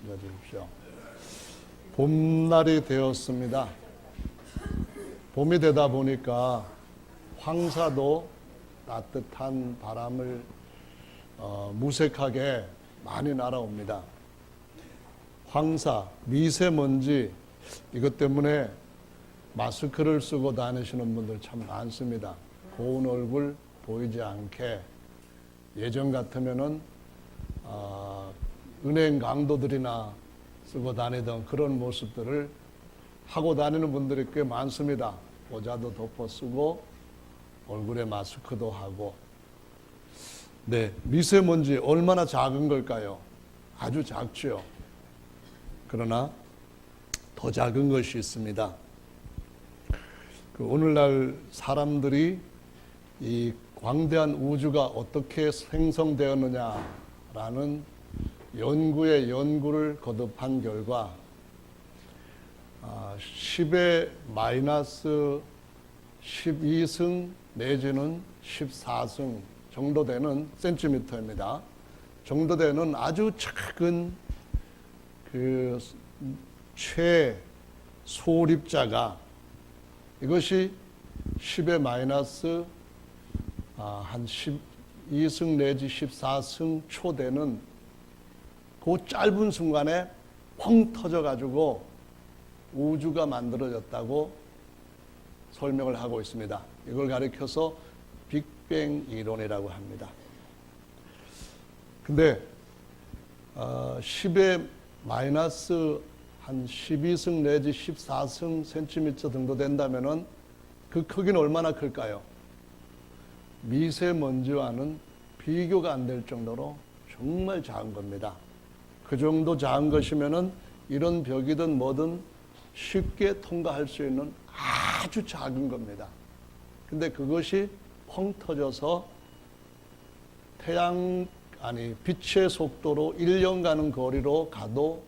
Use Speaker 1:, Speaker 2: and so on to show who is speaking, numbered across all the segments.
Speaker 1: 읽어주십시오. 봄날이 되었습니다. 봄이 되다 보니까 황사도 따뜻한 바람을 무색하게 많이 날아옵니다. 황사, 미세먼지 이것 때문에 마스크를 쓰고 다니시는 분들 참 많습니다. 고운 얼굴 보이지 않게 예전 같으면은 은행 강도들이나 쓰고 다니던 그런 모습들을 하고 다니는 분들이 꽤 많습니다. 모자도 덮어 쓰고 얼굴에 마스크도 하고. 네, 미세먼지 얼마나 작은 걸까요? 아주 작죠. 그러나 더 작은 것이 있습니다. 오늘날 사람들이 이 광대한 우주가 어떻게 생성되었느냐라는 연구의 연구를 거듭한 결과 10의 마이너스 12승 내지는 14승 정도 되는 센티미터입니다. 정도 되는 아주 작은 그 최소립자가 이것이 10의 마이너스 한 12승 내지 14승 초 되는 그 짧은 순간에 펑 터져가지고 우주가 만들어졌다고 설명을 하고 있습니다. 이걸 가리켜서 빅뱅 이론이라고 합니다. 근데 10의 마이너스 한 12승 내지 14승 센티미터 정도 된다면은 그 크기는 얼마나 클까요? 미세먼지와는 비교가 안 될 정도로 정말 작은 겁니다. 그 정도 작은 것이면은 이런 벽이든 뭐든 쉽게 통과할 수 있는 아주 작은 겁니다. 근데 그것이 펑 터져서 빛의 속도로 1년 가는 거리로 가도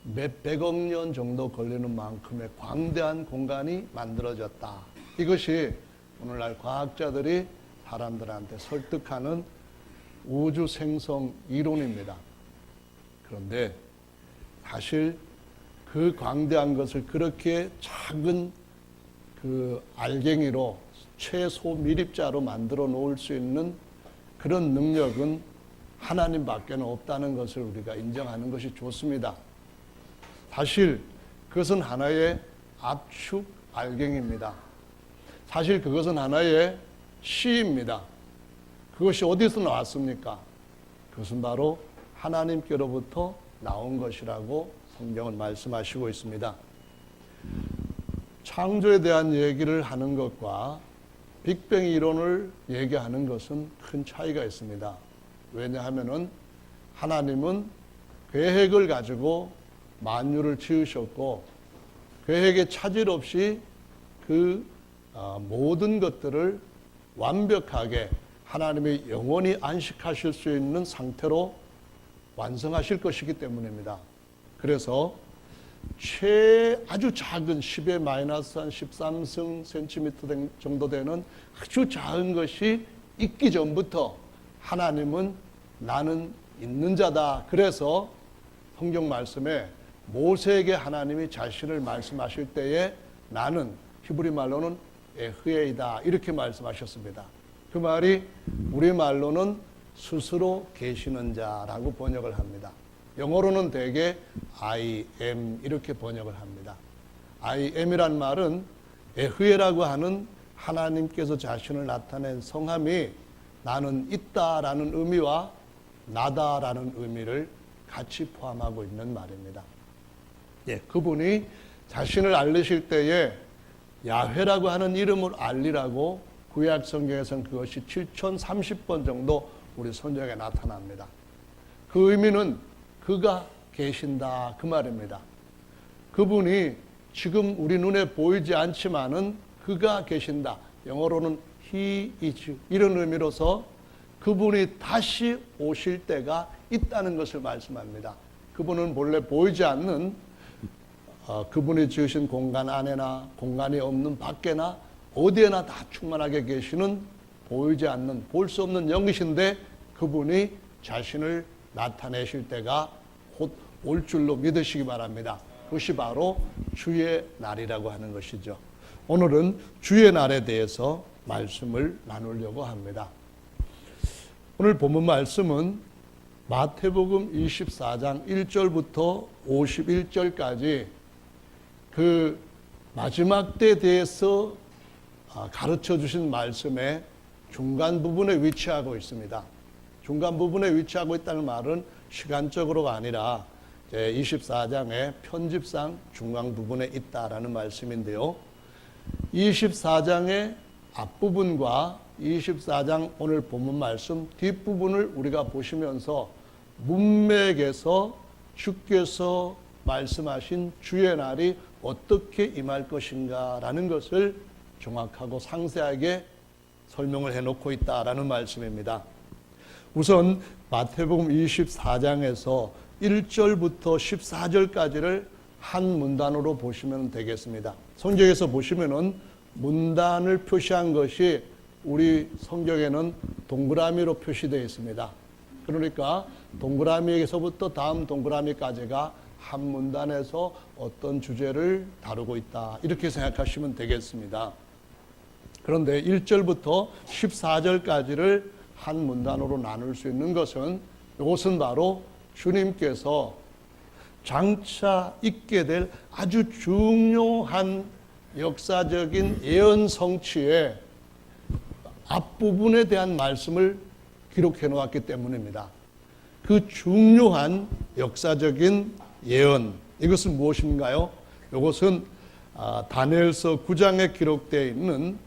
Speaker 1: 몇백억 년 정도 걸리는 만큼의 광대한 공간이 만들어졌다. 이것이 오늘날 과학자들이 사람들한테 설득하는 우주 생성 이론입니다. 그런데 사실 그 광대한 것을 그렇게 작은 그 알갱이로 최소 미립자로 만들어 놓을 수 있는 그런 능력은 하나님밖에는 없다는 것을 우리가 인정하는 것이 좋습니다. 사실 그것은 하나의 압축 알갱이입니다. 사실 그것은 하나의 시입니다. 그것이 어디서 나왔습니까? 그것은 바로 하나님께로부터 나온 것이라고 성경은 말씀하시고 있습니다. 창조에 대한 얘기를 하는 것과 빅뱅 이론을 얘기하는 것은 큰 차이가 있습니다. 왜냐하면은 하나님은 계획을 가지고 만유를 지으셨고 계획에 차질 없이 그 모든 것들을 완벽하게 하나님이 영원히 안식하실 수 있는 상태로 완성하실 것이기 때문입니다. 그래서 아주 작은 10의 마이너스 한 13승 센티미터 정도 되는 아주 작은 것이 있기 전부터 하나님은 나는 있는 자다. 그래서 성경 말씀에 모세에게 하나님이 자신을 말씀하실 때에 나는 히브리 말로는 에흐에이다 이렇게 말씀하셨습니다. 그 말이 우리말로는 스스로 계시는 자라고 번역을 합니다. 영어로는 대개 I am 이렇게 번역을 합니다. I am이란 말은 에흐에라고 하는 하나님께서 자신을 나타낸 성함이 나는 있다라는 의미와 나다라는 의미를 같이 포함하고 있는 말입니다. 예, 그분이 자신을 알리실 때에 야훼라고 하는 이름을 알리라고 구약 성경에서는 그것이 7030번 정도 우리 성경에 나타납니다. 그 의미는 그가 계신다 그 말입니다. 그분이 지금 우리 눈에 보이지 않지만은 그가 계신다. 영어로는 He is 이런 의미로서 그분이 다시 오실 때가 있다는 것을 말씀합니다. 그분은 본래 보이지 않는 그분이 지으신 공간 안에나 공간이 없는 밖에나 어디에나 다 충만하게 계시는 보이지 않는 볼 수 없는 영이신데 그분이 자신을 나타내실 때가 곧 올 줄로 믿으시기 바랍니다. 그것이 바로 주의 날이라고 하는 것이죠. 오늘은 주의 날에 대해서 말씀을 나누려고 합니다. 오늘 본문 말씀은 마태복음 24장 1절부터 51절까지 그 마지막 때에 대해서 가르쳐 주신 말씀의 중간 부분에 위치하고 있습니다. 중간 부분에 위치하고 있다는 말은 시간적으로가 아니라 24장의 편집상 중간 부분에 있다라는 말씀인데요. 24장의 앞부분과 24장 오늘 본문 말씀 뒷부분을 우리가 보시면서 문맥에서 주께서 말씀하신 주의 날이 어떻게 임할 것인가라는 것을 정확하고 상세하게 설명을 해놓고 있다라는 말씀입니다. 우선 마태복음 24장에서 1절부터 14절까지를 한 문단으로 보시면 되겠습니다. 성경에서 보시면은 문단을 표시한 것이 우리 성경에는 동그라미로 표시되어 있습니다. 그러니까 동그라미에서부터 다음 동그라미까지가 한 문단에서 어떤 주제를 다루고 있다, 이렇게 생각하시면 되겠습니다. 그런데 1절부터 14절까지를 한 문단으로 나눌 수 있는 것은, 이것은 바로 주님께서 장차 있게 될 아주 중요한 역사적인 예언 성취의 앞부분에 대한 말씀을 기록해 놓았기 때문입니다. 그 중요한 역사적인 예언, 이것은 무엇인가요? 이것은 다니엘서 9장에 기록되어 있는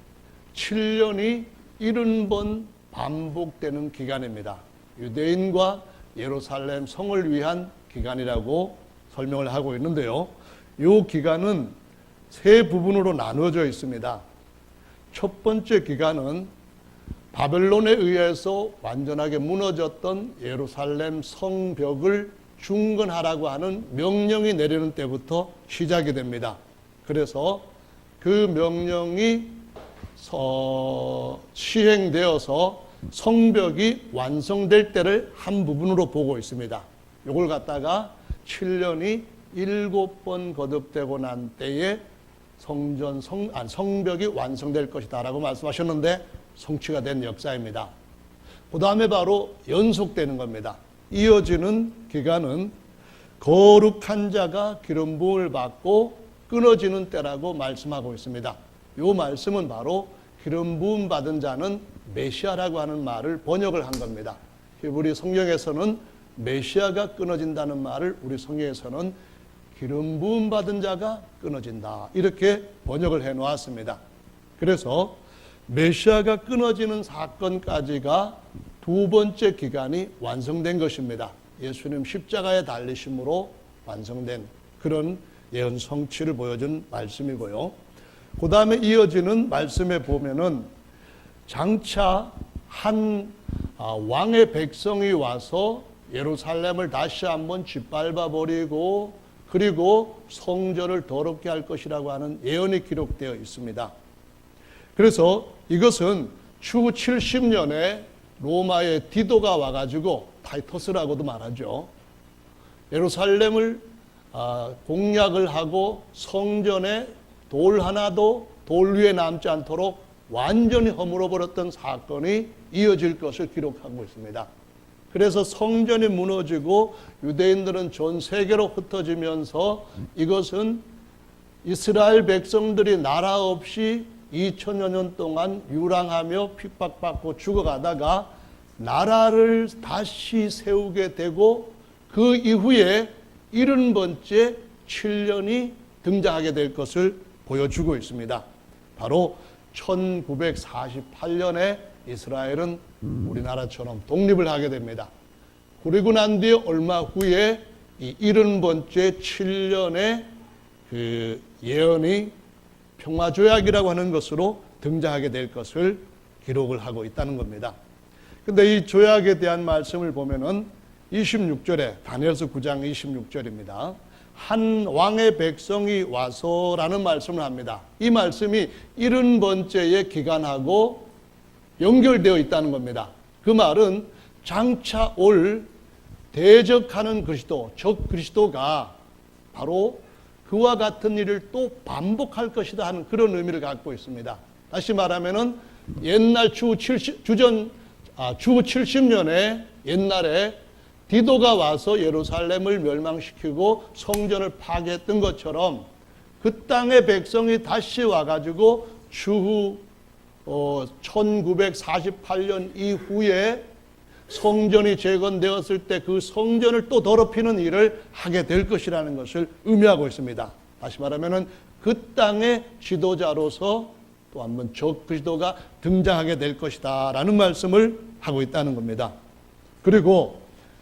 Speaker 1: 7년이 70번 반복되는 기간입니다. 유대인과 예루살렘 성을 위한 기간이라고 설명을 하고 있는데요. 이 기간은 세 부분으로 나누어져 있습니다. 첫 번째 기간은 바벨론에 의해서 완전하게 무너졌던 예루살렘 성벽을 중건하라고 하는 명령이 내리는 때부터 시작이 됩니다. 그래서 그 명령이 시행되어서 성벽이 완성될 때를 한 부분으로 보고 있습니다. 이걸 갖다가 7년이 7번 거듭되고 난 때에 성벽이 완성될 것이다 라고 말씀하셨는데 성취가 된 역사입니다. 그 다음에 바로 연속되는 겁니다. 이어지는 기간은 거룩한 자가 기름 부음을 받고 끊어지는 때라고 말씀하고 있습니다. 이 말씀은 바로 기름 부음 받은 자는 메시아라고 하는 말을 번역을 한 겁니다. 히브리 성경에서는 메시아가 끊어진다는 말을 우리 성경에서는 기름 부음 받은 자가 끊어진다, 이렇게 번역을 해 놓았습니다. 그래서 메시아가 끊어지는 사건까지가 두 번째 기간이 완성된 것입니다. 예수님 십자가에 달리심으로 완성된 그런 예언 성취를 보여준 말씀이고요. 그 다음에 이어지는 말씀에 보면은 장차 한 왕의 백성이 와서 예루살렘을 다시 한번 짓밟아 버리고 그리고 성전을 더럽게 할 것이라고 하는 예언이 기록되어 있습니다. 그래서 이것은 추후 70년에 로마의 디도가 와가지고, 타이터스라고도 말하죠, 예루살렘을 공략을 하고 성전에 돌 하나도 돌 위에 남지 않도록 완전히 허물어 버렸던 사건이 이어질 것을 기록하고 있습니다. 그래서 성전이 무너지고 유대인들은 전 세계로 흩어지면서 이것은 이스라엘 백성들이 나라 없이 2000여 년 동안 유랑하며 핍박받고 죽어가다가 나라를 다시 세우게 되고 그 이후에 70번째 7년이 등장하게 될 것을 보여주고 있습니다. 바로 1948년에 이스라엘은 우리나라처럼 독립을 하게 됩니다. 그리고 난 뒤에 얼마 후에 이 70번째 7년의 그 예언이 평화조약이라고 하는 것으로 등장하게 될 것을 기록을 하고 있다는 겁니다. 근데 이 조약에 대한 말씀을 보면은 26절에, 다니엘서 9장 26절입니다. 한 왕의 백성이 와서라는 말씀을 합니다. 이 말씀이 70번째의 기간하고 연결되어 있다는 겁니다. 그 말은 장차 올 대적하는 그리스도, 적 그리스도가 바로 그와 같은 일을 또 반복할 것이다 하는 그런 의미를 갖고 있습니다. 다시 말하면은 옛날 주 70년에 옛날에 디도가 와서 예루살렘을 멸망시키고 성전을 파괴했던 것처럼 그 땅의 백성이 다시 와가지고 추후 1948년 이후에 성전이 재건되었을 때 그 성전을 또 더럽히는 일을 하게 될 것이라는 것을 의미하고 있습니다. 다시 말하면은 그 땅의 지도자로서 또 한번 적 그리스도가 등장하게 될 것이다 라는 말씀을 하고 있다는 겁니다. 그리고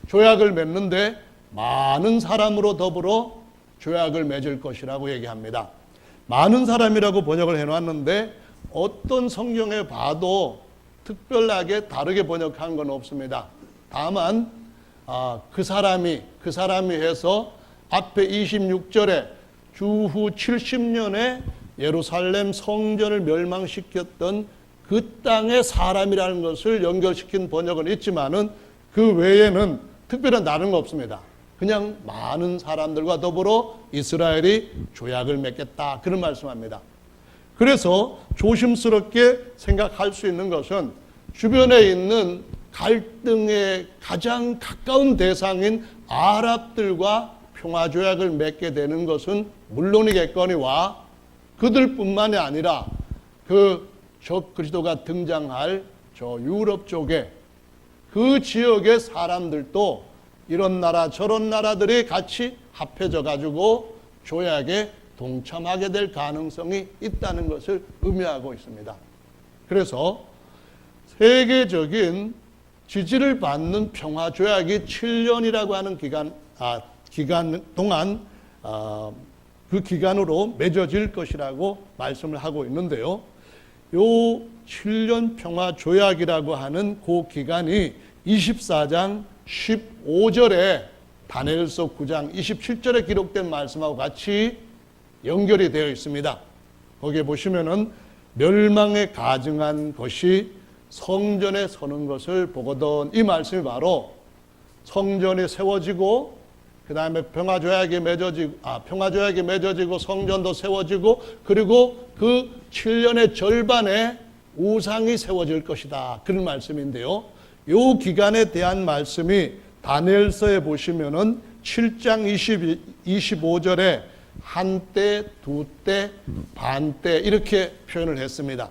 Speaker 1: 조약을 맺는데 많은 사람으로 더불어 조약을 맺을 것이라고 얘기합니다. 많은 사람이라고 번역을 해놨는데 어떤 성경에 봐도 특별하게 다르게 번역한 건 없습니다. 다만 그 사람이 해서 앞에 26절에 주후 70년에 예루살렘 성전을 멸망시켰던 그 땅의 사람이라는 것을 연결시킨 번역은 있지만은 그 외에는 특별한 다른 거 없습니다. 그냥 많은 사람들과 더불어 이스라엘이 조약을 맺겠다 그런 말씀합니다. 그래서 조심스럽게 생각할 수 있는 것은 주변에 있는 갈등의 가장 가까운 대상인 아랍들과 평화조약을 맺게 되는 것은 물론이겠거니와 그들뿐만이 아니라 그 적 그리스도가 등장할 저 유럽 쪽에 그 지역의 사람들도 이런 나라 저런 나라들이 같이 합해져 가지고 조약에 동참하게 될 가능성이 있다는 것을 의미하고 있습니다. 그래서 세계적인 지지를 받는 평화조약이 7년이라고 하는 기간 동안 그 기간으로 맺어질 것이라고 말씀을 하고 있는데요. 요 7년 평화조약이라고 하는 그 기간이 24장 15절에 다니엘서 9장 27절에 기록된 말씀하고 같이 연결이 되어 있습니다. 거기에 보시면은 멸망에 가증한 것이 성전에 서는 것을 보거든. 이 말씀이 바로 성전이 세워지고 그 다음에 평화조약이 맺어지고 성전도 세워지고 그리고 그 7년의 절반에 우상이 세워질 것이다. 그런 말씀인데요. 이 기간에 대한 말씀이 다니엘서에 보시면은 7장 25절에 한때, 두때, 반때 이렇게 표현을 했습니다.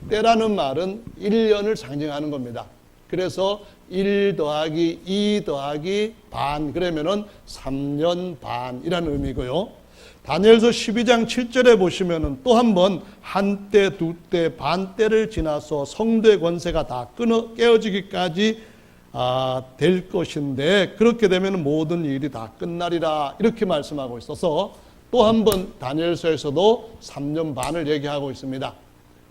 Speaker 1: 때라는 말은 1년을 상징하는 겁니다. 그래서 1 더하기 2 더하기 반 그러면은 3년 반이라는 의미고요. 다니엘서 12장 7절에 보시면은 또 한 번 한때, 두때, 반때를 지나서 성도의 권세가 다 깨어지기까지 될 것인데 그렇게 되면 모든 일이 다 끝나리라 이렇게 말씀하고 있어서 또 한 번 다니엘서에서도 3년 반을 얘기하고 있습니다.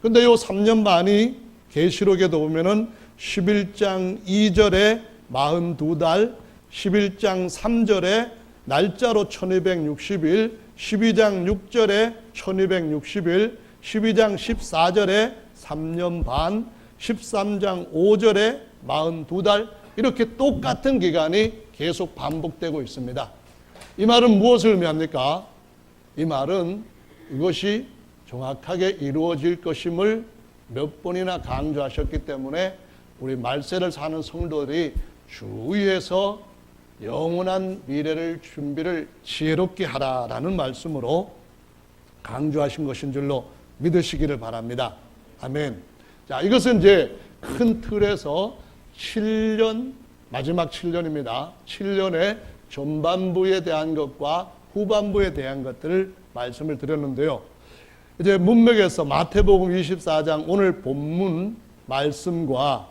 Speaker 1: 그런데 이 3년 반이 계시록에도 보면은 11장 2절에 42달, 11장 3절에 날짜로 1260일, 12장 6절에 1260일, 12장 14절에 3년 반, 13장 5절에 42달 이렇게 똑같은 기간이 계속 반복되고 있습니다. 이 말은 무엇을 의미합니까? 이 말은 이것이 정확하게 이루어질 것임을 몇 번이나 강조하셨기 때문에 우리 말세를 사는 성도들이 주의해서 영원한 미래를 준비를 지혜롭게 하라라는 말씀으로 강조하신 것인 줄로 믿으시기를 바랍니다. 아멘. 자, 이것은 이제 큰 틀에서 7년, 마지막 7년입니다. 7년의 전반부에 대한 것과 후반부에 대한 것들을 말씀을 드렸는데요. 이제 문맥에서 마태복음 24장 오늘 본문 말씀과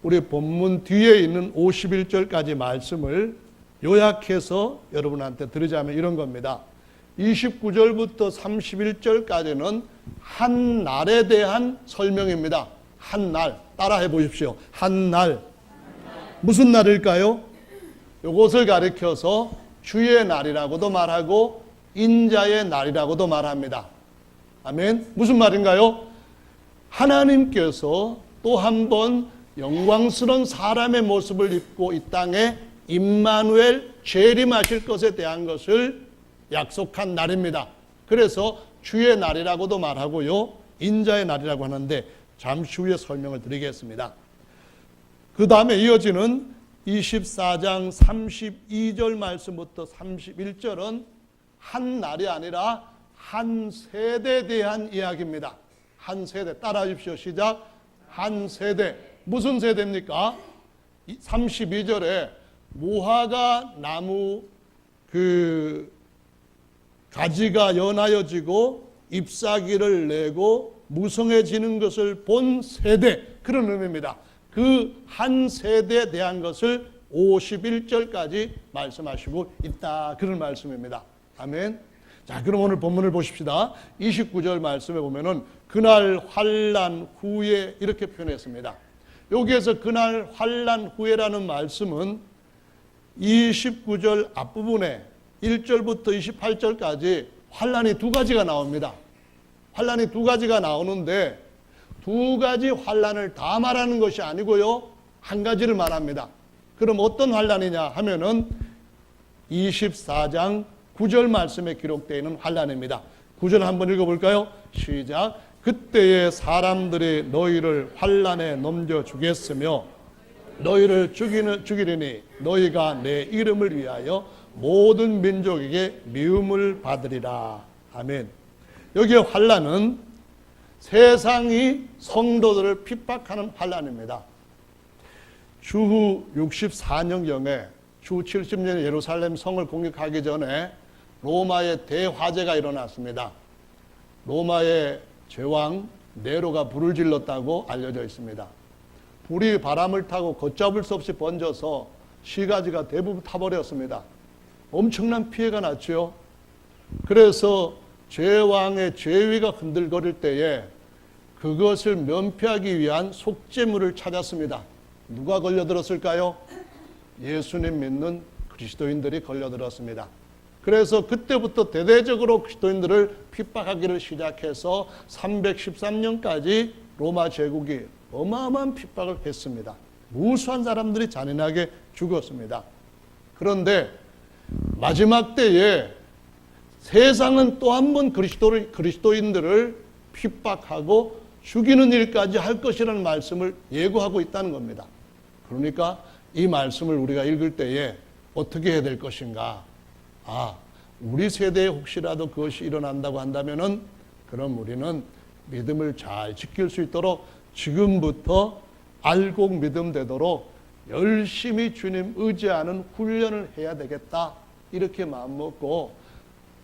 Speaker 1: 우리 본문 뒤에 있는 51절까지 말씀을 요약해서 여러분한테 드리자면 이런 겁니다. 29절부터 31절까지는 한 날에 대한 설명입니다. 한 날, 따라해 보십시오. 한 날. 무슨 날일까요? 이것을 가리켜서 주의 날이라고도 말하고 인자의 날이라고도 말합니다. 아멘. 무슨 말인가요? 하나님께서 또 한 번 영광스러운 사람의 모습을 입고 이 땅에 임마누엘 재림하실 것에 대한 것을 약속한 날입니다. 그래서 주의 날이라고도 말하고요, 인자의 날이라고 하는데 잠시 후에 설명을 드리겠습니다. 그 다음에 이어지는 24장 32절 말씀부터 31절은 한 날이 아니라 한 세대에 대한 이야기입니다. 한 세대, 따라 하십시오. 시작. 한 세대. 무슨 세대입니까? 32절에 무화과 나무 그 가지가 연하여지고 잎사귀를 내고 무성해지는 것을 본 세대, 그런 의미입니다. 그 한 세대에 대한 것을 51절까지 말씀하시고 있다, 그런 말씀입니다. 아멘. 자, 그럼 오늘 본문을 보십시다. 29절 말씀에 보면은 그날 환난 후에 이렇게 표현했습니다. 여기에서 그날 환난 후에라는 말씀은 29절 앞부분에 1절부터 28절까지 환난이 두 가지가 나옵니다. 환난이 두 가지가 나오는데 두 가지 환난을 다 말하는 것이 아니고요, 한 가지를 말합니다. 그럼 어떤 환난이냐 하면은 24장 9절 말씀에 기록되어 있는 환난입니다. 9절 한번 읽어볼까요? 시작. 그때에 사람들이 너희를 환난에 넘겨주겠으며 너희를 죽이리니 너희가 내 이름을 위하여 모든 민족에게 미움을 받으리라. 아멘. 여기에 환난은 세상이 성도들을 핍박하는 환난입니다. 주후 64년경에 주 70년에 예루살렘 성을 공격하기 전에 로마의 대화재가 일어났습니다. 로마의 제왕 네로가 불을 질렀다고 알려져 있습니다. 불이 바람을 타고 걷잡을 수 없이 번져서 시가지가 대부분 타버렸습니다. 엄청난 피해가 났죠. 그래서 제왕의 죄위가 흔들거릴 때에 그것을 면피하기 위한 속죄물을 찾았습니다. 누가 걸려들었을까요? 예수님 믿는 그리스도인들이 걸려들었습니다. 그래서 그때부터 대대적으로 그리스도인들을 핍박하기를 시작해서 313년까지 로마 제국이 어마어마한 핍박을 했습니다. 무수한 사람들이 잔인하게 죽었습니다. 그런데 마지막 때에 세상은 또 한 번 그리스도인들을 핍박하고 죽이는 일까지 할 것이라는 말씀을 예고하고 있다는 겁니다. 그러니까 이 말씀을 우리가 읽을 때에 어떻게 해야 될 것인가? 우리 세대에 혹시라도 그것이 일어난다고 한다면은 그럼 우리는 믿음을 잘 지킬 수 있도록 지금부터 알곡 믿음 되도록 열심히 주님 의지하는 훈련을 해야 되겠다, 이렇게 마음먹고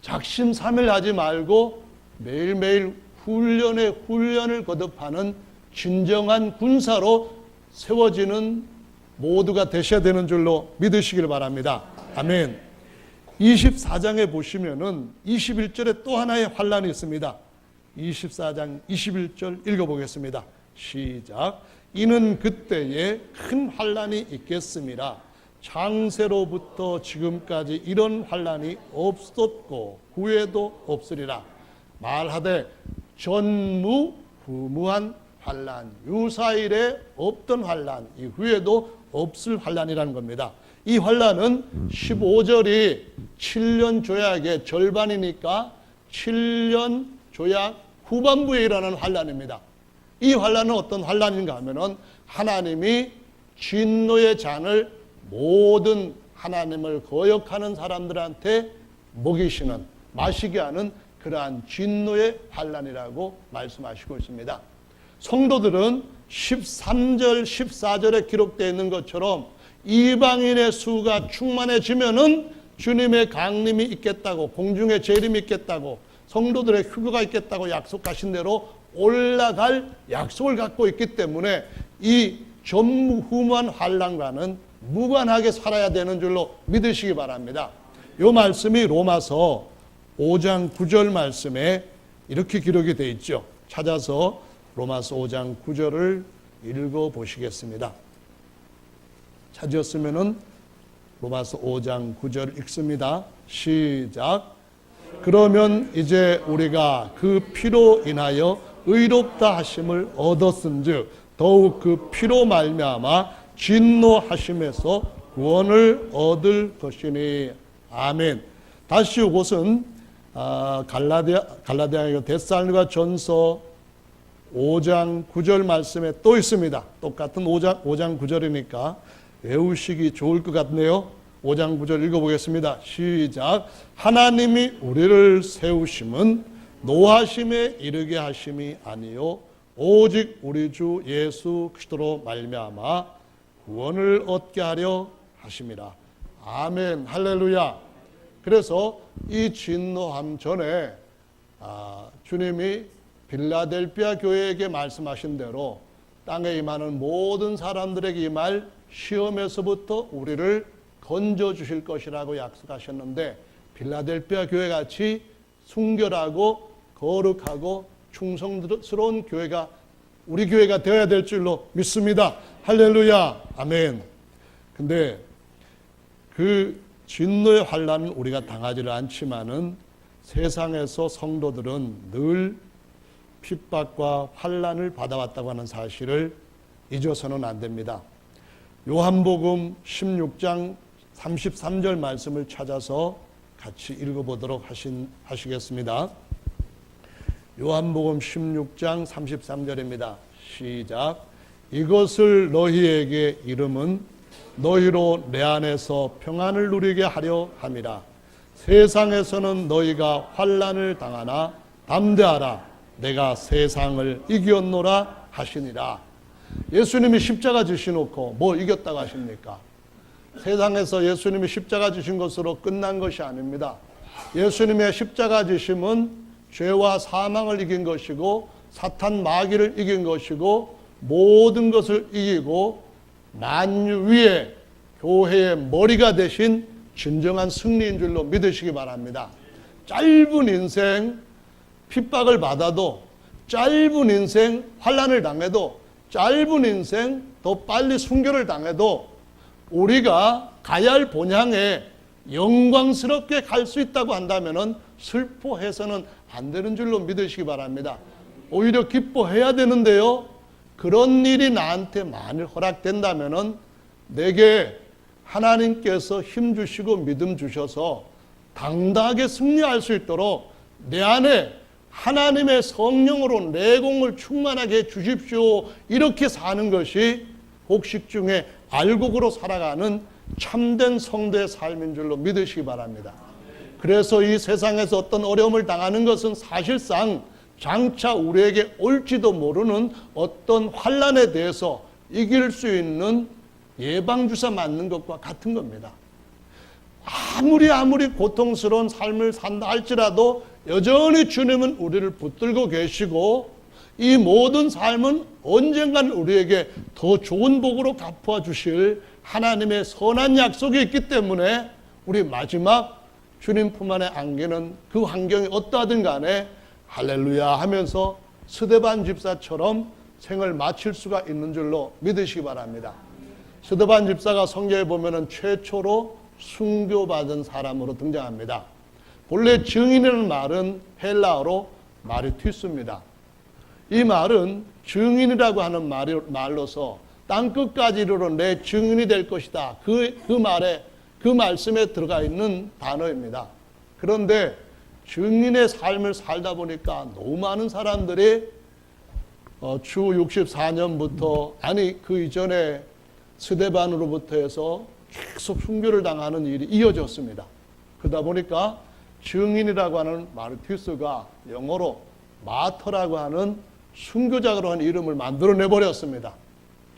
Speaker 1: 작심삼일하지 말고 매일매일 훈련을 거듭하는 진정한 군사로 세워지는 모두가 되셔야 되는 줄로 믿으시길 바랍니다. 아멘. 24장에 보시면은 21절에 또 하나의 환난이 있습니다. 24장 21절 읽어보겠습니다. 시작. 이는 그때에 큰 환난이 있겠음이라. 창세로부터 지금까지 이런 환난이 없었고 후에도 없으리라. 말하되 전무후무한 환난, 유사일에 없던 환난, 이후에도 없을 환난이라는 겁니다. 이 환난은 15절이 7년 조약의 절반이니까 7년 조약 후반부에 일어나는 환난입니다. 이 환난은 어떤 환난인가 하면은 하나님이 진노의 잔을 모든 하나님을 거역하는 사람들한테 먹이시는, 마시게 하는 그러한 진노의 환난이라고 말씀하시고 있습니다. 성도들은 13절, 14절에 기록되어 있는 것처럼 이방인의 수가 충만해지면은 주님의 강림이 있겠다고, 공중의 재림이 있겠다고, 성도들의 휴거가 있겠다고 약속하신 대로 올라갈 약속을 갖고 있기 때문에 이 전무후무한 환난과는 무관하게 살아야 되는 줄로 믿으시기 바랍니다. 이 말씀이 로마서 5장 9절 말씀에 이렇게 기록이 되어 있죠. 찾아서 로마서 5장 9절을 읽어보시겠습니다. 찾으셨으면은 로마서 5장 9절 읽습니다. 시작. 그러면 이제 우리가 그 피로 인하여 의롭다 하심을 얻었은즉 더욱 그 피로 말미암아 진노하심에서 구원을 얻을 것이니. 아멘. 다시 이곳은 갈라디아 데살로니가 전서 5장 9절 말씀에 또 있습니다. 똑같은 5장 9절이니까 외우시기 좋을 것 같네요. 5장 9절 읽어보겠습니다. 시작. 하나님이 우리를 세우심은 노하심에 이르게 하심이 아니요 오직 우리 주 예수 그리스도로 말미암아 구원을 얻게 하려 하심이라. 아멘. 할렐루야. 그래서 이 진노함 전에 주님이 빌라델피아 교회에게 말씀하신 대로 땅에 임하는 모든 사람들에게 이 말 시험에서부터 우리를 건져주실 것이라고 약속하셨는데, 빌라델피아 교회같이 순결하고 거룩하고 충성스러운 교회가 우리 교회가 되어야 될 줄로 믿습니다. 할렐루야. 아멘. 근데 그 진노의 환난은 우리가 당하지를 않지만은 세상에서 성도들은 늘 핍박과 환난을 받아왔다고 하는 사실을 잊어서는 안 됩니다. 요한복음 16장 33절 말씀을 찾아서 같이 읽어보도록 하시겠습니다. 요한복음 16장 33절입니다. 시작. 이것을 너희에게 이름은 너희로 내 안에서 평안을 누리게 하려 함이라. 세상에서는 너희가 환난을 당하나 담대하라. 내가 세상을 이겼노라 하시니라. 예수님이 십자가 지시놓고 뭐 이겼다고 하십니까? 세상에서 예수님이 십자가 지신 것으로 끝난 것이 아닙니다. 예수님의 십자가 지심은 죄와 사망을 이긴 것이고 사탄 마귀를 이긴 것이고 모든 것을 이기고 만유 위에 교회의 머리가 되신 진정한 승리인 줄로 믿으시기 바랍니다. 짧은 인생 핍박을 받아도, 짧은 인생 환난을 당해도, 짧은 인생 더 빨리 순교를 당해도 우리가 가야 할 본향에 영광스럽게 갈 수 있다고 한다면 슬퍼해서는 안 되는 줄로 믿으시기 바랍니다. 오히려 기뻐해야 되는데요, 그런 일이 나한테 만일 허락된다면 내게 하나님께서 힘 주시고 믿음 주셔서 당당하게 승리할 수 있도록 내 안에 하나님의 성령으로 내공을 충만하게 해 주십시오. 이렇게 사는 것이 곡식 중에 알곡으로 살아가는 참된 성도의 삶인 줄로 믿으시기 바랍니다. 그래서 이 세상에서 어떤 어려움을 당하는 것은 사실상 장차 우리에게 올지도 모르는 어떤 환난에 대해서 이길 수 있는 예방주사 맞는 것과 같은 겁니다. 아무리 고통스러운 삶을 산다 할지라도 여전히 주님은 우리를 붙들고 계시고 이 모든 삶은 언젠간 우리에게 더 좋은 복으로 갚아 주실 하나님의 선한 약속이 있기 때문에 우리 마지막 주님 품 안에 안기는 그 환경이 어떠하든 간에 할렐루야 하면서 스데반 집사처럼 생을 마칠 수가 있는 줄로 믿으시기 바랍니다. 스데반 집사가 성경에 보면은 최초로 순교받은 사람으로 등장합니다. 본래 증인이라는 말은 헬라어로 마르티스입니다. 이 말은 증인이라고 하는 말로서 땅끝까지 이르러 내 증인이 될 것이다. 그 말씀에 들어가 있는 단어입니다. 그런데 증인의 삶을 살다 보니까 너무 많은 사람들이 주 64년부터 그 이전에 스데반으로부터 해서 계속 순교를 당하는 일이 이어졌습니다. 그러다 보니까 증인이라고 하는 마르티스가 영어로 마터라고 하는 순교자로 하는 이름을 만들어내 버렸습니다.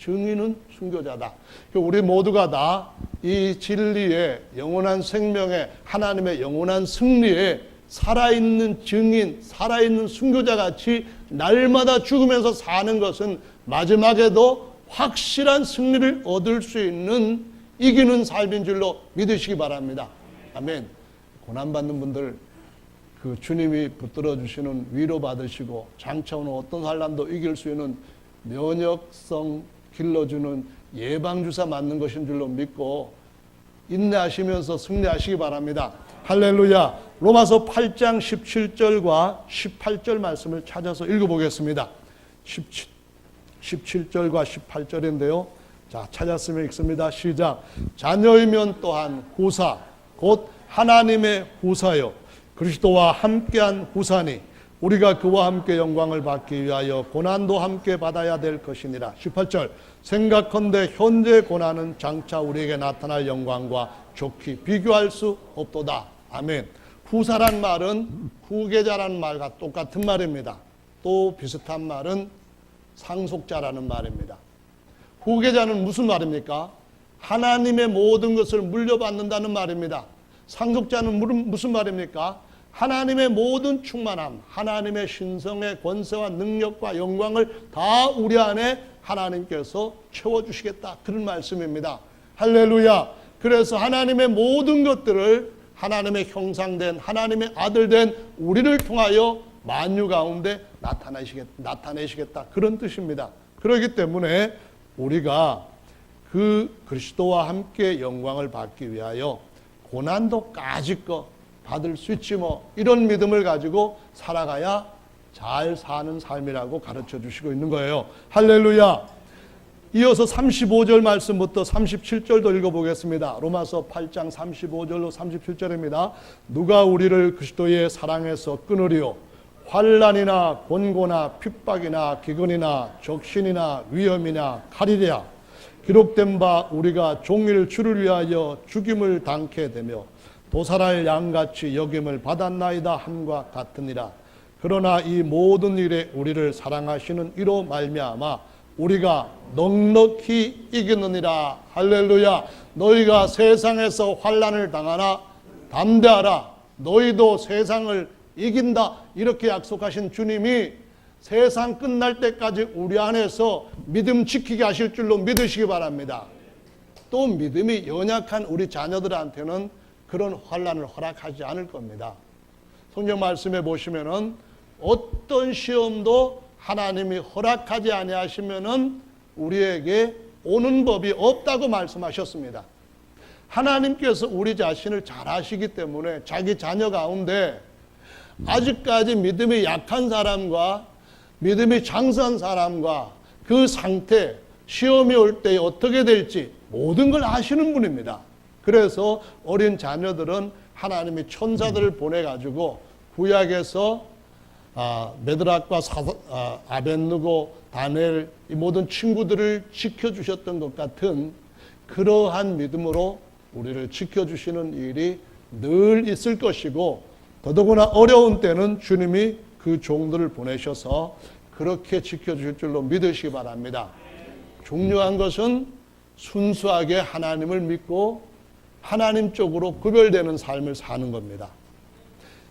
Speaker 1: 증인은 순교자다. 우리 모두가 다 이 진리의 영원한 생명의 하나님의 영원한 승리에 살아있는 증인, 살아있는 순교자같이 날마다 죽으면서 사는 것은 마지막에도 확실한 승리를 얻을 수 있는 이기는 삶인 줄로 믿으시기 바랍니다. 아멘. 고난받는 분들 그 주님이 붙들어 주시는 위로 받으시고 장차 오는 어떤 환난도 이길 수 있는 면역성 길러주는 예방주사 맞는 것인 줄로 믿고 인내하시면서 승리하시기 바랍니다. 할렐루야. 로마서 8장 17절과 18절 말씀을 찾아서 읽어보겠습니다. 17절과 18절인데요. 자, 찾았으면 읽습니다. 시작. 자녀이면 또한 후사, 곧 하나님의 후사요 그리스도와 함께한 후사니 우리가 그와 함께 영광을 받기 위하여 고난도 함께 받아야 될 것이니라. 18절. 생각컨대 현재 고난은 장차 우리에게 나타날 영광과 좋게 비교할 수 없도다. 아멘. 후사란 말은 후계자라는 말과 똑같은 말입니다. 또 비슷한 말은 상속자라는 말입니다. 후계자는 무슨 말입니까? 하나님의 모든 것을 물려받는다는 말입니다. 상속자는 무슨 말입니까? 하나님의 모든 충만함, 하나님의 신성의 권세와 능력과 영광을 다 우리 안에 하나님께서 채워주시겠다. 그런 말씀입니다. 할렐루야. 그래서 하나님의 모든 것들을 하나님의 형상된 하나님의 아들 된 우리를 통하여 만유 가운데 나타내시겠다. 그런 뜻입니다. 그렇기 때문에 우리가 그 그리스도와 함께 영광을 받기 위하여 고난도 까짓거 받을 수 있지 뭐, 이런 믿음을 가지고 살아가야 잘 사는 삶이라고 가르쳐 주시고 있는 거예요. 할렐루야. 이어서 35절 말씀부터 37절도 읽어보겠습니다. 로마서 8장 35절로 37절입니다. 누가 우리를 그리스도의 사랑에서 끊으리요? 환난이나 곤고나 핍박이나 기근이나 적신이나 위험이나 칼이랴. 기록된 바 우리가 종일 주를 위하여 죽임을 당케 되며 도살할 양같이 여김을 받았나이다 함과 같으니라. 그러나 이 모든 일에 우리를 사랑하시는 이로 말미암아 우리가 넉넉히 이기느니라. 할렐루야. 너희가 세상에서 환난을 당하나 담대하라. 너희도 세상을 이긴다. 이렇게 약속하신 주님이 세상 끝날 때까지 우리 안에서 믿음 지키게 하실 줄로 믿으시기 바랍니다. 또 믿음이 연약한 우리 자녀들한테는 그런 환난을 허락하지 않을 겁니다. 성경 말씀에 보시면은 어떤 시험도 하나님이 허락하지 아니하시면은 우리에게 오는 법이 없다고 말씀하셨습니다. 하나님께서 우리 자신을 잘 아시기 때문에 자기 자녀 가운데 아직까지 믿음이 약한 사람과 믿음이 장수한 사람과 그 상태, 시험이 올 때 어떻게 될지 모든 걸 아시는 분입니다. 그래서 어린 자녀들은 하나님이 천사들을 보내가지고 구약에서 메드락과 아벳느고, 다니엘 이 모든 친구들을 지켜주셨던 것 같은 그러한 믿음으로 우리를 지켜주시는 일이 늘 있을 것이고, 더더구나 어려운 때는 주님이 그 종들을 보내셔서 그렇게 지켜주실 줄로 믿으시기 바랍니다. 중요한 것은 순수하게 하나님을 믿고 하나님 쪽으로 구별되는 삶을 사는 겁니다.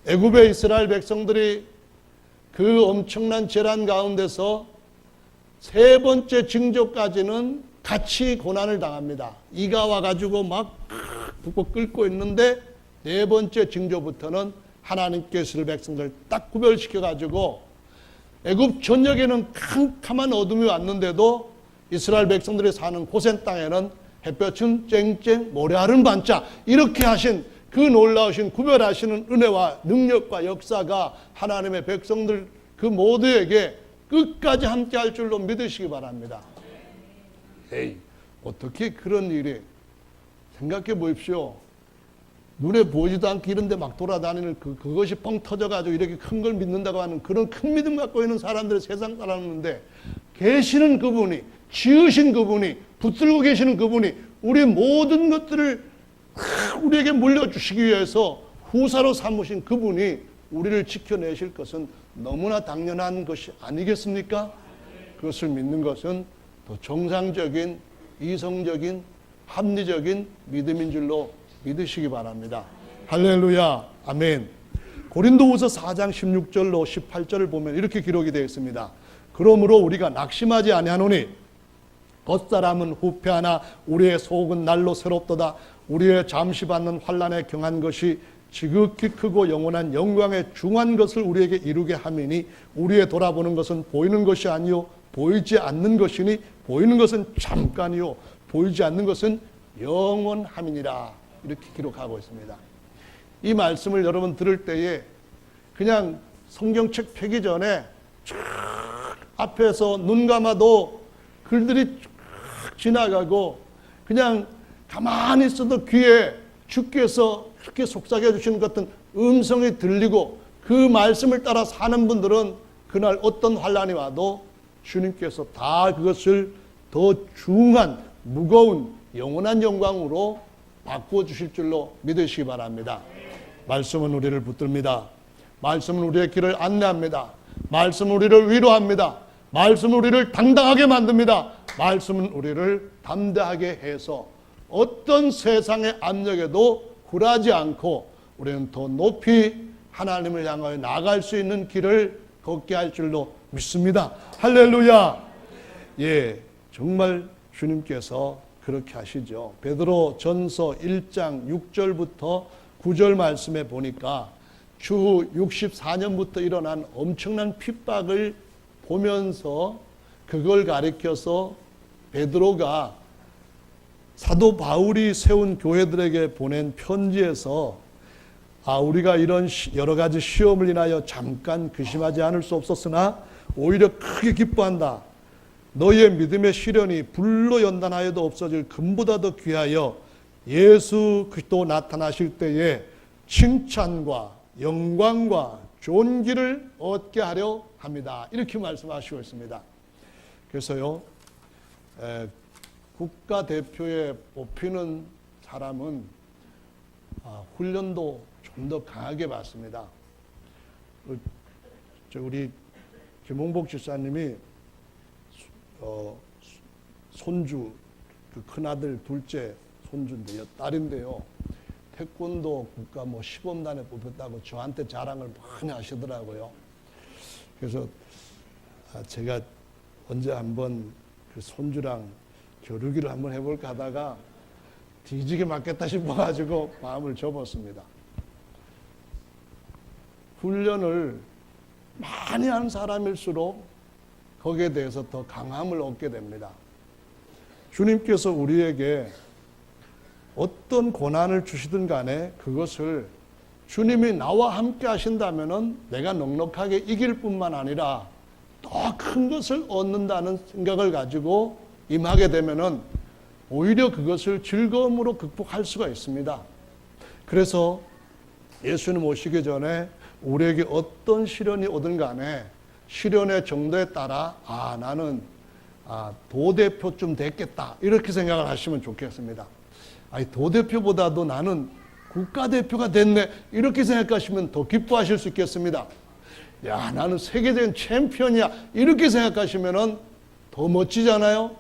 Speaker 1: 애굽의 이스라엘 백성들이 그 엄청난 재난 가운데서 세 번째 징조까지는 같이 고난을 당합니다. 이가 와가지고 막 붓고 끓고 있는데 네 번째 징조부터는 하나님께서 백성들 딱 구별시켜가지고 애굽 전역에는 캄캄한 어둠이 왔는데도 이스라엘 백성들이 사는 고센 땅에는 햇볕은 쨍쨍 모래알은 반짝, 이렇게 하신 그 놀라우신 구별하시는 은혜와 능력과 역사가 하나님의 백성들 그 모두에게 끝까지 함께 할 줄로 믿으시기 바랍니다. 에이, 어떻게 그런 일이, 생각해 보십시오. 눈에 보이지도 않게 이런 데 막 돌아다니는 그것이 뻥 터져가지고 이렇게 큰 걸 믿는다고 하는 그런 큰 믿음 갖고 있는 사람들이 세상 살았는데, 계시는 그분이, 지으신 그분이, 붙들고 계시는 그분이 우리 모든 것들을 우리에게 물려주시기 위해서 후사로 삼으신 그분이 우리를 지켜내실 것은 너무나 당연한 것이 아니겠습니까? 그것을 믿는 것은 더 정상적인, 이성적인, 합리적인 믿음인 줄로 믿으시기 바랍니다. 할렐루야. 아멘. 고린도후서 4장 16절로 18절을 보면 이렇게 기록이 되어 있습니다. 그러므로 우리가 낙심하지 아니하노니 겉사람은 후패하나 우리의 속은 날로 새롭도다. 우리의 잠시 받는 환난에 경한 것이 지극히 크고 영원한 영광에 중한 것을 우리에게 이루게 함이니 우리의 돌아보는 것은 보이는 것이 아니요 보이지 않는 것이니 보이는 것은 잠깐이요 보이지 않는 것은 영원함이니라. 이렇게 기록하고 있습니다. 이 말씀을 여러분 들을 때에 그냥 성경책 펴기 전에 쫙 앞에서 눈 감아도 글들이 쫙 지나가고 그냥 가만히 있어도 귀에 주께서 그렇게 속삭여 주시는 것 같은 음성이 들리고 그 말씀을 따라 사는 분들은 그날 어떤 환난이 와도 주님께서 다 그것을 더 중한 무거운 영원한 영광으로 바꾸어 주실 줄로 믿으시기 바랍니다. 말씀은 우리를 붙듭니다. 말씀은 우리의 길을 안내합니다. 말씀은 우리를 위로합니다. 말씀은 우리를 당당하게 만듭니다. 말씀은 우리를 담대하게 해서 어떤 세상의 압력에도 굴하지 않고 우리는 더 높이 하나님을 향하여 나아갈 수 있는 길을 걷게 할 줄로 믿습니다. 할렐루야. 예, 정말 주님께서 그렇게 하시죠. 베드로 전서 1장 6절부터 9절 말씀에 보니까 주 64년부터 일어난 엄청난 핍박을 보면서 그걸 가리켜서 베드로가 사도 바울이 세운 교회들에게 보낸 편지에서 우리가 이런 여러 가지 시험을 인하여 잠깐 근심하지 않을 수 없었으나 오히려 크게 기뻐한다. 너희의 믿음의 시련이 불로 연단하여도 없어질 금보다 더 귀하여 예수 그리스도 나타나실 때에 칭찬과 영광과 존귀를 얻게 하려 합니다. 이렇게 말씀하시고 있습니다. 그래서요, 국가대표에 뽑히는 사람은 훈련도 좀 더 강하게 받습니다. 우리 김홍복 집사님이 손주, 그 큰아들 둘째 손주인데요, 딸인데요, 태권도 국가 시범단에 뽑혔다고 저한테 자랑을 많이 하시더라고요. 그래서 제가 언제 한번 그 손주랑 겨루기를 한번 해볼까 하다가 뒤지게 맞겠다 싶어가지고 마음을 접었습니다. 훈련을 많이 하는 사람일수록 거기에 대해서 더 강함을 얻게 됩니다. 주님께서 우리에게 어떤 고난을 주시든 간에 그것을 주님이 나와 함께 하신다면은 내가 넉넉하게 이길 뿐만 아니라 더 큰 것을 얻는다는 생각을 가지고 임하게 되면은 오히려 그것을 즐거움으로 극복할 수가 있습니다. 그래서 예수님 오시기 전에 우리에게 어떤 시련이 오든 간에 시련의 정도에 따라 나는 도대표쯤 됐겠다 이렇게 생각을 하시면 좋겠습니다. 도대표보다도 나는 국가대표가 됐네 이렇게 생각하시면 더 기뻐하실 수 있겠습니다. 야, 나는 세계적인 챔피언이야 이렇게 생각하시면 더 멋지잖아요.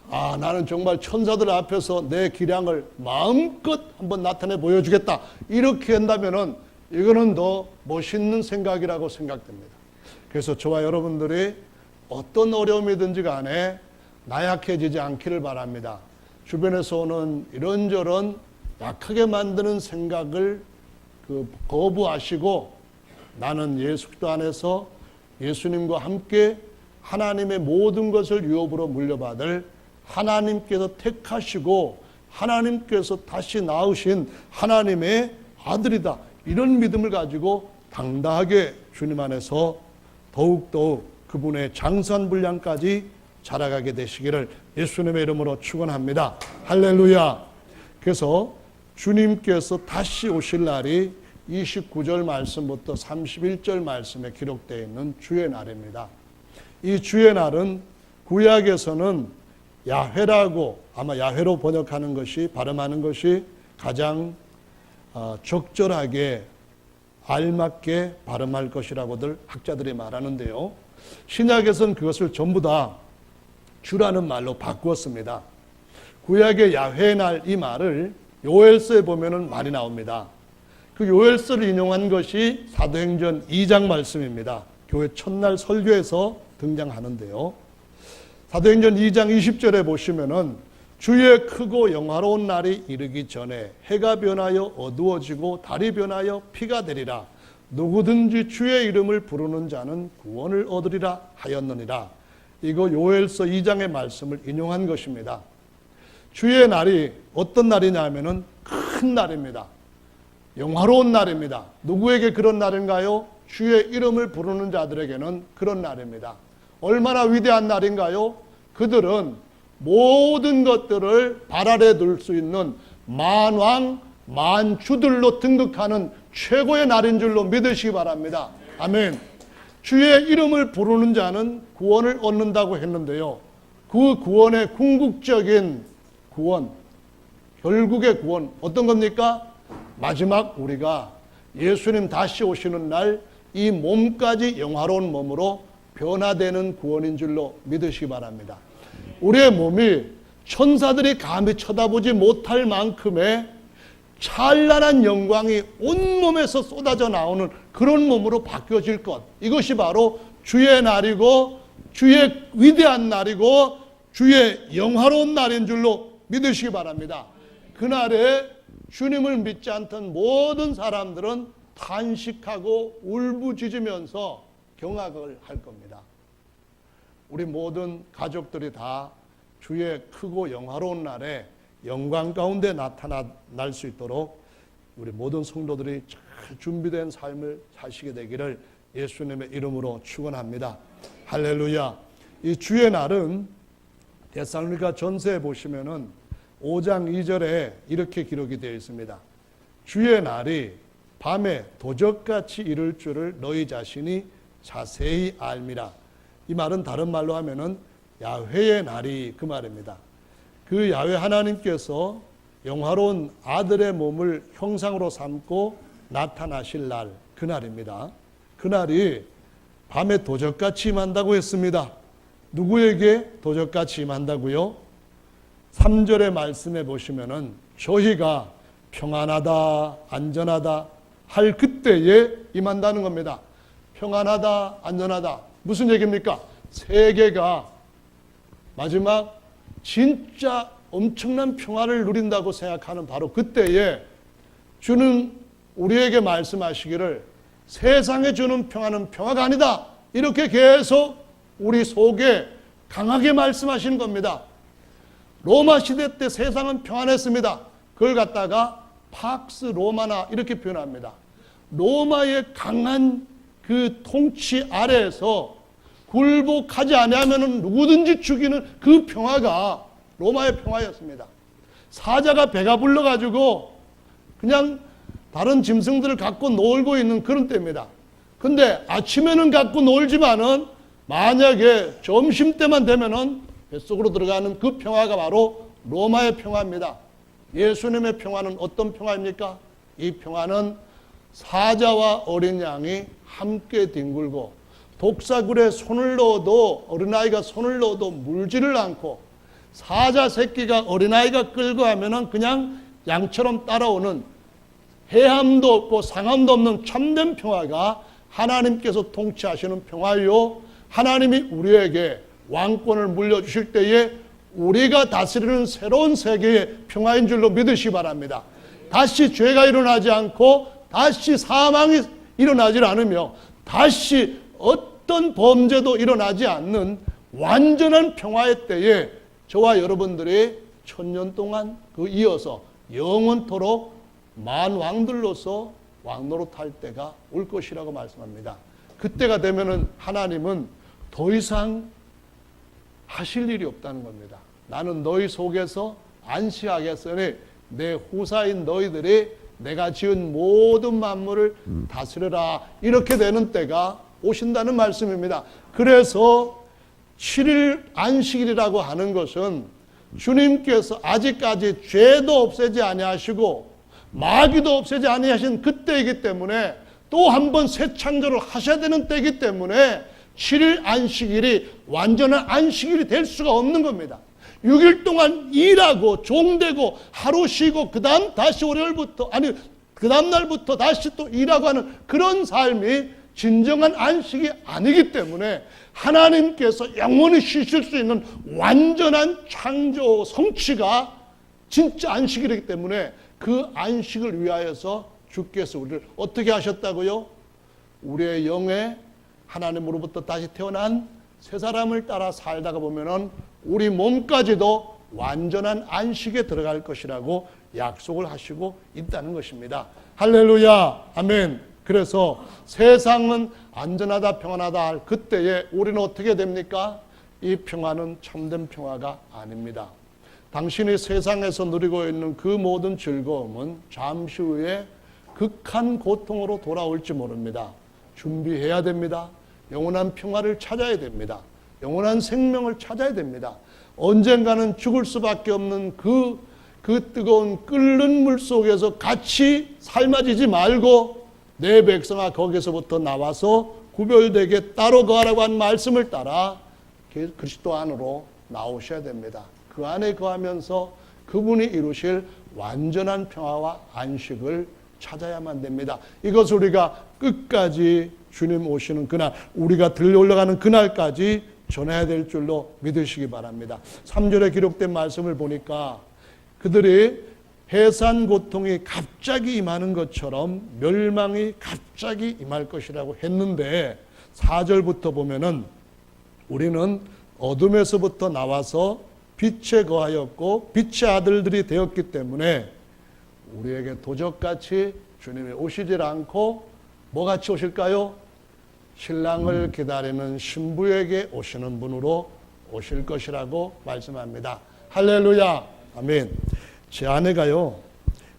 Speaker 1: 나는 정말 천사들 앞에서 내 기량을 마음껏 한번 나타내 보여주겠다 이렇게 한다면 이거는 더 멋있는 생각이라고 생각됩니다. 그래서 저와 여러분들이 어떤 어려움이든지 간에 나약해지지 않기를 바랍니다. 주변에서 오는 이런저런 약하게 만드는 생각을 거부하시고 나는 예수 그리스도 안에서 예수님과 함께 하나님의 모든 것을 유업으로 물려받을 하나님께서 택하시고 하나님께서 다시 낳으신 하나님의 아들이다. 이런 믿음을 가지고 당당하게 주님 안에서 더욱더욱 그분의 장수한 분량까지 자라가게 되시기를 예수님의 이름으로 축원합니다. 할렐루야. 그래서 주님께서 다시 오실 날이 29절 말씀부터 31절 말씀에 기록되어 있는 주의 날입니다. 이 주의 날은 구약에서는 야훼라고 아마 야훼로 번역하는 것이 발음하는 것이 가장 적절하게 알맞게 발음할 것이라고들 학자들이 말하는데요. 신약에서는 그것을 전부 다 주라는 말로 바꾸었습니다. 구약의 야훼의 날 이 말을 요엘서에 보면은 많이 나옵니다. 그 요엘서를 인용한 것이 사도행전 2장 말씀입니다. 교회 첫날 설교에서 등장하는데요. 사도행전 2장 20절에 보시면은 주의 크고 영화로운 날이 이르기 전에 해가 변하여 어두워지고 달이 변하여 피가 되리라. 누구든지 주의 이름을 부르는 자는 구원을 얻으리라 하였느니라. 이거 요엘서 2장의 말씀을 인용한 것입니다. 주의 날이 어떤 날이냐면은 큰 날입니다. 영화로운 날입니다. 누구에게 그런 날인가요? 주의 이름을 부르는 자들에게는 그런 날입니다. 얼마나 위대한 날인가요? 그들은 모든 것들을 발 아래 둘 수 있는 만왕 만주들로 등극하는 최고의 날인 줄로 믿으시기 바랍니다. 아멘. 주의 이름을 부르는 자는 구원을 얻는다고 했는데요, 그 구원의 궁극적인 구원, 결국의 구원 어떤 겁니까? 마지막 우리가 예수님 다시 오시는 날 이 몸까지 영화로운 몸으로 변화되는 구원인 줄로 믿으시기 바랍니다. 우리의 몸이 천사들이 감히 쳐다보지 못할 만큼의 찬란한 영광이 온몸에서 쏟아져 나오는 그런 몸으로 바뀌어질 것, 이것이 바로 주의 날이고 주의 위대한 날이고 주의 영화로운 날인 줄로 믿으시기 바랍니다. 그날에 주님을 믿지 않던 모든 사람들은 탄식하고 울부짖으면서 경악을 할 겁니다. 우리 모든 가족들이 다 주의 크고 영화로운 날에 영광 가운데 나타날 수 있도록 우리 모든 성도들이 잘 준비된 삶을 사시게 되기를 예수님의 이름으로 축원합니다. 할렐루야. 이 주의 날은 데살로니가 전서에 보시면은 5장 2절에 이렇게 기록이 되어 있습니다. 주의 날이 밤에 도적같이 이를 줄을 너희 자신이 자세히 알미라. 이 말은 다른 말로 하면은 야훼의 날이 그 말입니다. 그 야훼 하나님께서 영화로운 아들의 몸을 형상으로 삼고 나타나실 날, 그 날입니다. 그 날이 밤에 도적같이 임한다고 했습니다. 누구에게 도적같이 임한다고요? 3절의 말씀에 보시면은 저희가 평안하다, 안전하다 할 그때에 임한다는 겁니다. 평안하다, 안전하다. 무슨 얘기입니까? 세계가 마지막 진짜 엄청난 평화를 누린다고 생각하는 바로 그때에 주는 우리에게 말씀하시기를 세상에 주는 평화는 평화가 아니다. 이렇게 계속 우리 속에 강하게 말씀하시는 겁니다. 로마 시대 때 세상은 평안했습니다. 그걸 갖다가 팍스 로마나 이렇게 표현합니다. 로마의 강한 그 통치 아래에서 굴복하지 아니하면 누구든지 죽이는 그 평화가 로마의 평화였습니다. 사자가 배가 불러가지고 그냥 다른 짐승들을 갖고 놀고 있는 그런 때입니다. 근데 아침에는 갖고 놀지만은 만약에 점심때만 되면은 뱃속으로 들어가는 그 평화가 바로 로마의 평화입니다. 예수님의 평화는 어떤 평화입니까? 이 평화는 사자와 어린 양이 함께 뒹굴고 독사굴에 손을 넣어도 어린아이가 손을 넣어도 물지를 않고 사자 새끼가 어린아이가 끌고 하면은 그냥 양처럼 따라오는 해함도 없고 상함도 없는 참된 평화가 하나님께서 통치하시는 평화요, 하나님이 우리에게 왕권을 물려주실 때에 우리가 다스리는 새로운 세계의 평화인 줄로 믿으시기 바랍니다. 다시 죄가 일어나지 않고 다시 사망이 일어나지 않으며 다시 어떤 범죄도 일어나지 않는 완전한 평화의 때에 저와 여러분들이 천년 동안 그 이어서 영원토록 만왕들로서 왕노릇할 때가 올 것이라고 말씀합니다. 그때가 되면은 하나님은 더 이상 하실 일이 없다는 겁니다. 나는 너희 속에서 안식하겠으니 내 후사인 너희들이 내가 지은 모든 만물을 다스려라. 이렇게 되는 때가 오신다는 말씀입니다. 그래서 7일 안식일이라고 하는 것은 주님께서 아직까지 죄도 없애지 아니하시고 마귀도 없애지 아니하신 그때이기 때문에 또 한 번 새 창조를 하셔야 되는 때이기 때문에 7일 안식일이 완전한 안식일이 될 수가 없는 겁니다. 6일 동안 일하고 종되고 하루 쉬고 그 다음 다시 월요일부터 그 다음 날부터 다시 또 일하고 하는 그런 삶이 진정한 안식이 아니기 때문에 하나님께서 영원히 쉬실 수 있는 완전한 창조 성취가 진짜 안식이기 때문에 그 안식을 위하여서 주께서 우리를 어떻게 하셨다고요? 우리의 영에 하나님으로부터 다시 태어난 새 사람을 따라 살다가 보면은 우리 몸까지도 완전한 안식에 들어갈 것이라고 약속을 하시고 있다는 것입니다. 할렐루야, 아멘. 그래서 세상은 안전하다 평안하다 할 그때에 우리는 어떻게 됩니까? 이 평화는 참된 평화가 아닙니다. 당신이 세상에서 누리고 있는 그 모든 즐거움은 잠시 후에 극한 고통으로 돌아올지 모릅니다. 준비해야 됩니다. 영원한 평화를 찾아야 됩니다. 영원한 생명을 찾아야 됩니다. 언젠가는 죽을 수밖에 없는 그 뜨거운 끓는 물 속에서 같이 삶아지지 말고 내 백성아 거기서부터 나와서 구별되게 따로 거하라고 한 말씀을 따라 그리스도 안으로 나오셔야 됩니다. 그 안에 거하면서 그분이 이루실 완전한 평화와 안식을 찾아야만 됩니다. 이것을 우리가 끝까지 주님 오시는 그날, 우리가 들려 올라가는 그날까지 전해야 될 줄로 믿으시기 바랍니다. 3절에 기록된 말씀을 보니까 그들이 해산 고통이 갑자기 임하는 것처럼 멸망이 갑자기 임할 것이라고 했는데 4절부터 보면은 우리는 어둠에서부터 나와서 빛에 거하였고 빛의 아들들이 되었기 때문에 우리에게 도적같이 주님이 오시질 않고 뭐같이 오실까요? 신랑을 기다리는 신부에게 오시는 분으로 오실 것이라고 말씀합니다. 할렐루야. 아멘. 제 아내가요,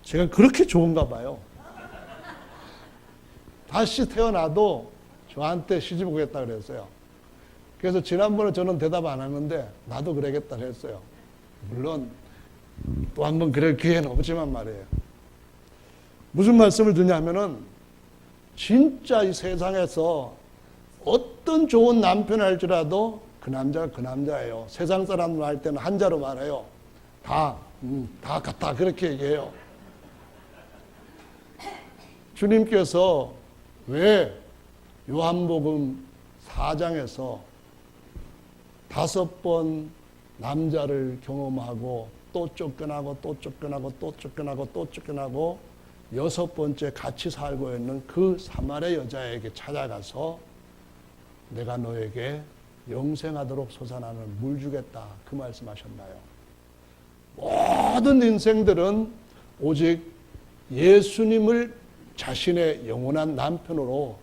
Speaker 1: 제가 그렇게 좋은가 봐요. 다시 태어나도 저한테 시집 오겠다 그랬어요. 그래서 지난번에 저는 대답 안 하는데 나도 그러겠다 그랬어요. 물론 또 한 번 그럴 기회는 없지만 말이에요. 무슨 말씀을 드냐면은 진짜 이 세상에서 어떤 좋은 남편을 할지라도 그 남자가 그 남자예요. 세상 사람들 할 때는 한자로 말해요. 다 같다 그렇게 얘기해요. 주님께서 왜 요한복음 4장에서 5번 남자를 경험하고 또 쫓겨나고 또 쫓겨나고 또 쫓겨나고 또 쫓겨나고 6번째 같이 살고 있는 그 사마리아 여자에게 찾아가서 내가 너에게 영생하도록 솟아나는 물 주겠다 그 말씀하셨나요? 모든 인생들은 오직 예수님을 자신의 영원한 남편으로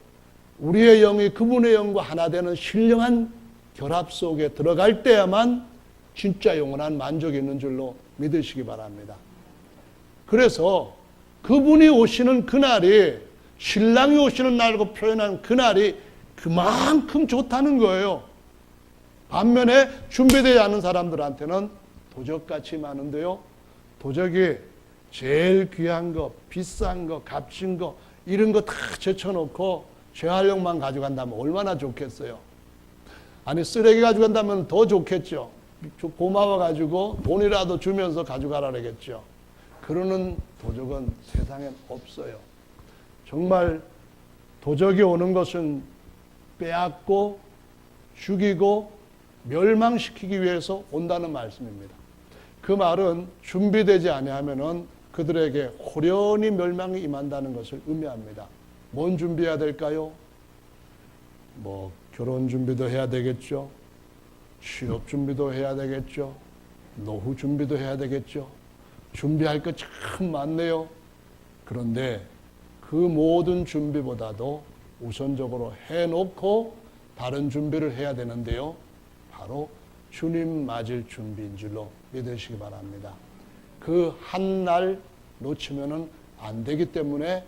Speaker 1: 우리의 영이 그분의 영과 하나 되는 신령한 결합 속에 들어갈 때야만 진짜 영원한 만족이 있는 줄로 믿으시기 바랍니다. 그래서 그분이 오시는 그날이 신랑이 오시는 날고 표현한 그날이 그만큼 좋다는 거예요. 반면에 준비되지 않은 사람들한테는 도적같이 많은데요. 도적이 제일 귀한 거, 비싼 거, 값진 거 이런 거 다 제쳐놓고 재활용만 가져간다면 얼마나 좋겠어요. 아니 쓰레기 가져간다면 더 좋겠죠. 고마워가지고 돈이라도 주면서 가져가라 그러겠죠. 그러는 도적은 세상엔 없어요. 정말 도적이 오는 것은 빼앗고 죽이고 멸망시키기 위해서 온다는 말씀입니다. 그 말은 준비되지 아니하면은 그들에게 호련히 멸망이 임한다는 것을 의미합니다. 뭔 준비해야 될까요? 결혼 준비도 해야 되겠죠. 취업 준비도 해야 되겠죠. 노후 준비도 해야 되겠죠. 준비할 것 참 많네요. 그런데 그 모든 준비보다도 우선적으로 해놓고 다른 준비를 해야 되는데요. 바로 주님 맞을 준비인 줄로 믿으시기 바랍니다. 그 한 날 놓치면은 안 되기 때문에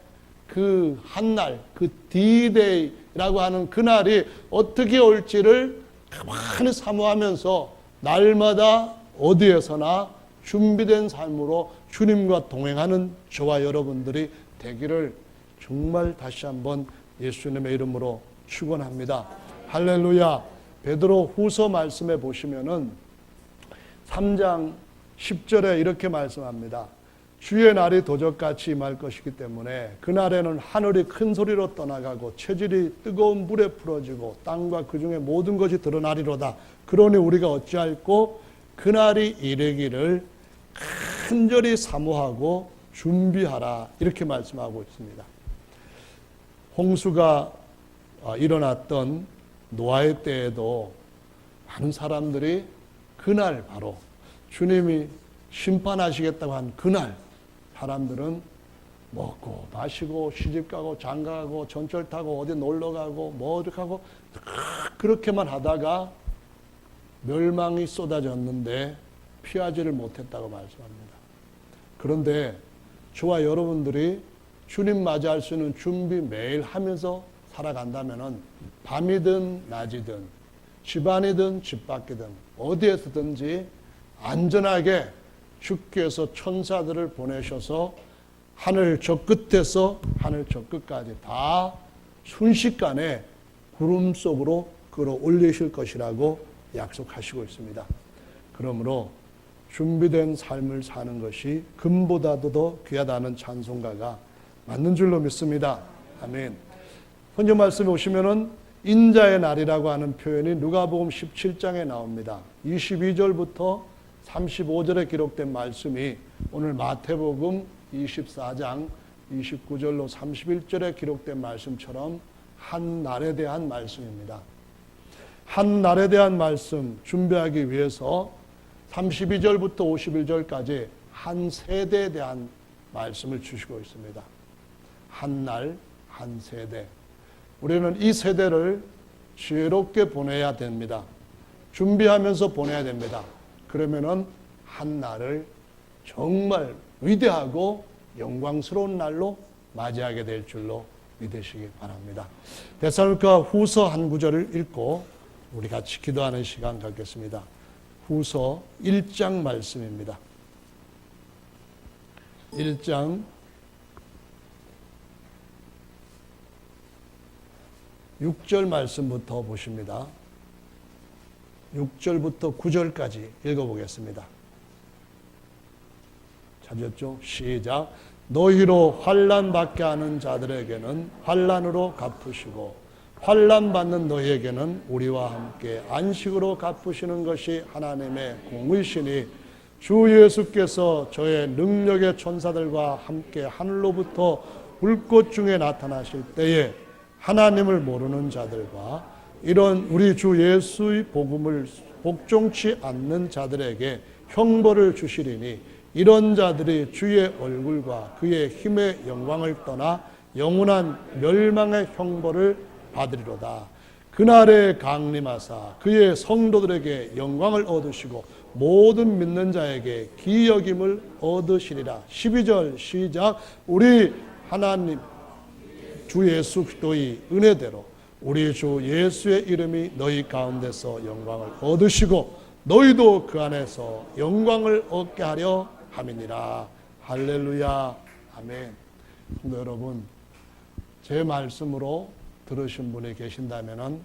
Speaker 1: 그 한 날, 그 D-Day라고 하는 그날이 어떻게 올지를 가만히 사모하면서 날마다 어디에서나 준비된 삶으로 주님과 동행하는 저와 여러분들이 되기를 정말 다시 한번 예수님의 이름으로 축원합니다. 할렐루야. 베드로 후서 말씀에 보시면은 3장 10절에 이렇게 말씀합니다. 주의 날이 도적같이 임할 것이기 때문에 그날에는 하늘이 큰 소리로 떠나가고 체질이 뜨거운 불에 풀어지고 땅과 그 중에 모든 것이 드러나리로다. 그러니 우리가 어찌할꼬 그날이 이르기를 간절히 사모하고 준비하라. 이렇게 말씀하고 있습니다. 홍수가 일어났던 노아의 때에도 많은 사람들이 그날 바로 주님이 심판하시겠다고 한 그날 사람들은 먹고 마시고 시집가고 장가가고 전철 타고 어디 놀러가고 뭐 어디 가고 그렇게만 하다가 멸망이 쏟아졌는데 피하지를 못했다고 말씀합니다. 그런데 저와 여러분들이 주님 맞이할 수 있는 준비 매일 하면서 살아간다면 밤이든 낮이든 집안이든 집 밖이든 어디에서든지 안전하게 주께서 천사들을 보내셔서 하늘 저 끝에서 하늘 저 끝까지 다 순식간에 구름 속으로 끌어올리실 것이라고 약속하시고 있습니다. 그러므로 준비된 삶을 사는 것이 금보다도 더 귀하다는 찬송가가 맞는 줄로 믿습니다. 아멘. 본문 말씀에 오시면은 인자의 날이라고 하는 표현이 누가복음 17장에 나옵니다. 22절부터 35절에 기록된 말씀이 오늘 마태복음 24장 29절로 31절에 기록된 말씀처럼 한 날에 대한 말씀입니다. 한 날에 대한 말씀 준비하기 위해서 32절부터 51절까지 한 세대에 대한 말씀을 주시고 있습니다. 한 날, 한 세대. 우리는 이 세대를 지혜롭게 보내야 됩니다. 준비하면서 보내야 됩니다. 그러면은 한 날을 정말 위대하고 영광스러운 날로 맞이하게 될 줄로 믿으시기 바랍니다. 데살로니가 후서 한 구절을 읽고 우리 같이 기도하는 시간 갖겠습니다. 후서 1장 말씀입니다. 1장 6절 말씀부터 보십니다. 6절부터 9절까지 읽어보겠습니다. 찾았죠? 시작. 너희로 환난 받게 하는 자들에게는 환난으로 갚으시고 환난 받는 너희에게는 우리와 함께 안식으로 갚으시는 것이 하나님의 공의시니 주 예수께서 저의 능력의 천사들과 함께 하늘로부터 불꽃 중에 나타나실 때에 하나님을 모르는 자들과 이런 우리 주 예수의 복음을 복종치 않는 자들에게 형벌을 주시리니 이런 자들이 주의 얼굴과 그의 힘의 영광을 떠나 영원한 멸망의 형벌을 받으리로다. 그날에 강림하사 그의 성도들에게 영광을 얻으시고 모든 믿는 자에게 기여김을 얻으시리라. 12절 시작. 우리 하나님 주 예수 그리스도의 은혜대로 우리 주 예수의 이름이 너희 가운데서 영광을 얻으시고 너희도 그 안에서 영광을 얻게 하려 함이니라. 할렐루야. 아멘. 성도 여러분, 제 말씀으로 들으신 분이 계신다면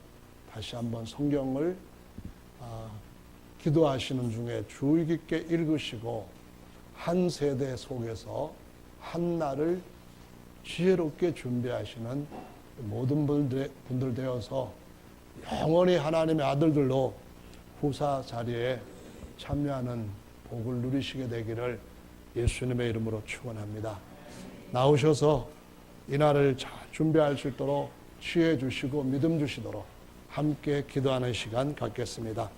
Speaker 1: 다시 한번 성경을 기도하시는 중에 주의 깊게 읽으시고 한 세대 속에서 한 날을 지혜롭게 준비하시는 모든 분들 되어서 영원히 하나님의 아들들로 후사 자리에 참여하는 복을 누리시게 되기를 예수님의 이름으로 축원합니다. 나오셔서 이 날을 잘 준비할 수 있도록 지혜 주시고 믿음 주시도록 함께 기도하는 시간 갖겠습니다.